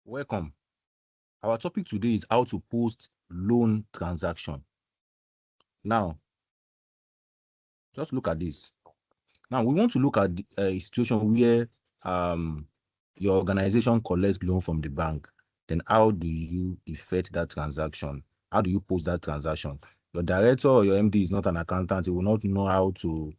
Welcome. Our topic today is how to post loan transaction. Now, just look at this. Now, we want to look at a situation where your organization collects loan from the bank. Then how do you effect that transaction? How do you post that transaction? Your director or your MD is not an accountant. He will not know how to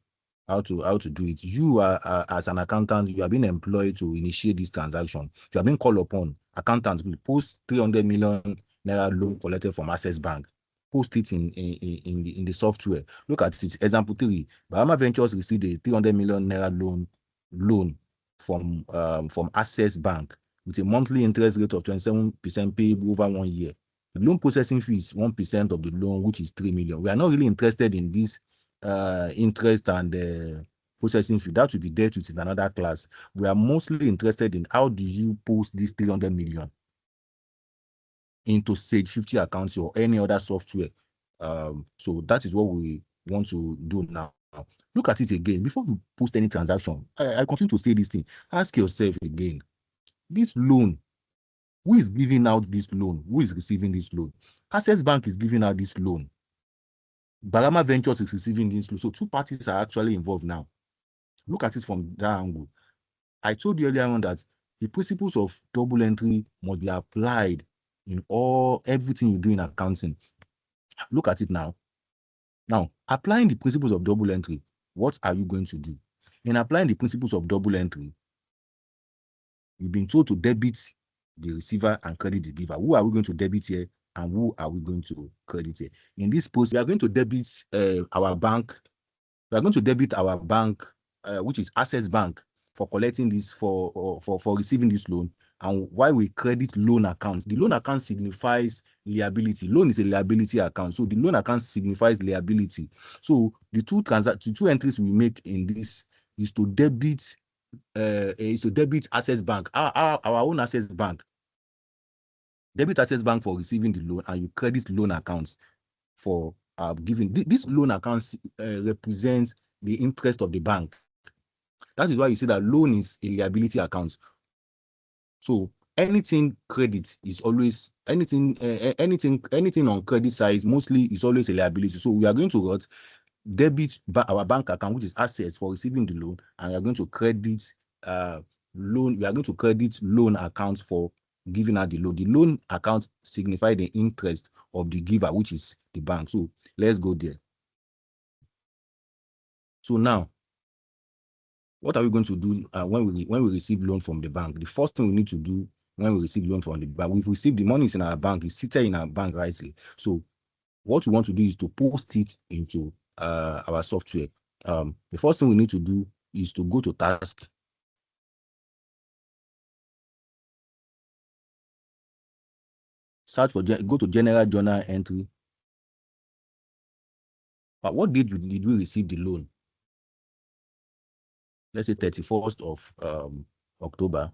do it. You are as an accountant, you are being employed to initiate this transaction. You are being called upon. Accountants will post 300 million naira loan collected from Access Bank. Post it in the software. Look at it. Example 3. Bahama Ventures received a 300 million naira loan from Access Bank with a monthly interest rate of 27% payable over 1 year. The loan processing fee is 1% of the loan, which is 3 million. We are not really interested in this interest and processing fee. That will be dealt with in another class. We are mostly interested in how do you post this 300 million into Sage 50 accounts or any other software. So that is what we want to do now. Look at it again. Before you post any transaction, I continue to say this thing. Ask yourself again, this loan, who is giving out this loan? Who is receiving this loan? Access Bank is giving out this loan. Bahama Ventures is receiving this loan. So two parties are actually involved now. Look at it from that angle. I told you earlier on that the principles of double entry must be applied in everything you do in accounting. Look at it now. Now, applying the principles of double entry, what are you going to do? In applying the principles of double entry, you've been told to debit the receiver and credit the giver. Who are we going to debit here and who are we going to credit here? In this post, we are going to debit our bank. We are going to debit our bank, which is Access Bank, for collecting this, for receiving this loan. And while we credit loan account, the loan account signifies liability. Loan is a liability account, so the loan account signifies liability. So the two entries we make in this is to debit Access Bank, our own Access Bank. Debit Access Bank for receiving the loan, and you credit loan accounts for giving. This loan accounts represents the interest of the bank. That is why you see that loan is a liability account. So anything credit is always anything on credit side mostly is always a liability. So we are going to debit our bank account, which is assets, for receiving the loan, and we are going to credit loan. We are going to credit loan accounts for giving out the loan. The loan account signify the interest of the giver, which is the bank. So let's go there. So now, what are we going to do when we receive loan from the bank? The first thing we need to do when we receive loan from the bank, we've received the money is in our bank, it's seated in our bank rightly. So what we want to do is to post it into our software. The first thing we need to do is to go to task. Go to general journal entry. But what date did we receive the loan? Let's say 31st of October.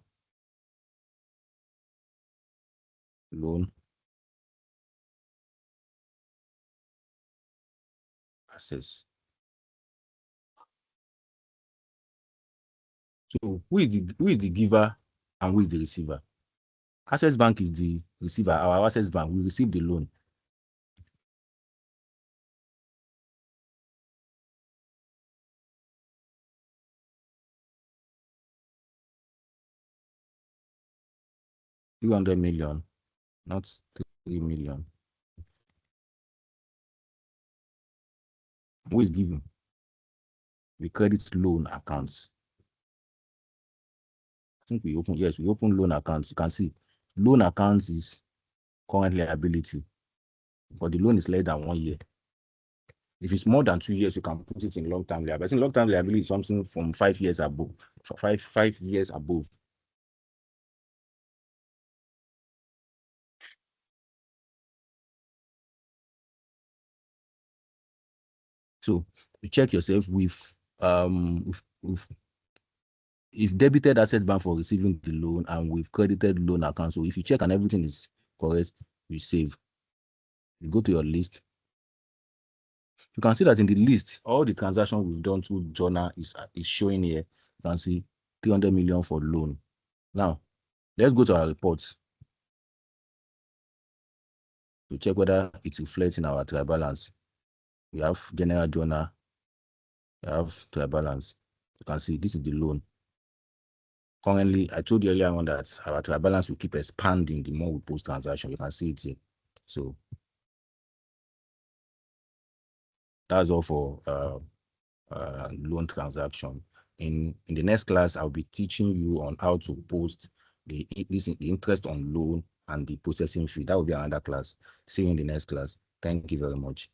Loan. Access. So who is the giver and who is the receiver? Access Bank is the receiver. Our Access Bank, we received the loan. $200 million, not 3 million. Who is giving? We credit loan accounts. I think we open loan accounts. You can see loan accounts is current liability, but the loan is less than 1 year. If it's more than 2 years, you can put it in long-term liability. I think long-term liability is something from 5 years above. 5 years above. So you check yourself with if debited Access Bank for receiving the loan and with credited loan account. So if you check and everything is correct, you save. You go to your list. You can see that in the list, all the transactions we've done through journal is showing here. You can see 300 million for loan. Now, let's go to our reports. to check whether it reflects in our trial balance. We have general journal, we have trial balance. You can see this is the loan. Currently, I told you earlier on that our trial balance will keep expanding the more we post transaction. You can see it here. So that's all for loan transaction. In the next class, I'll be teaching you on how to post the interest on loan and the processing fee. That will be another class. See you in the next class. Thank you very much.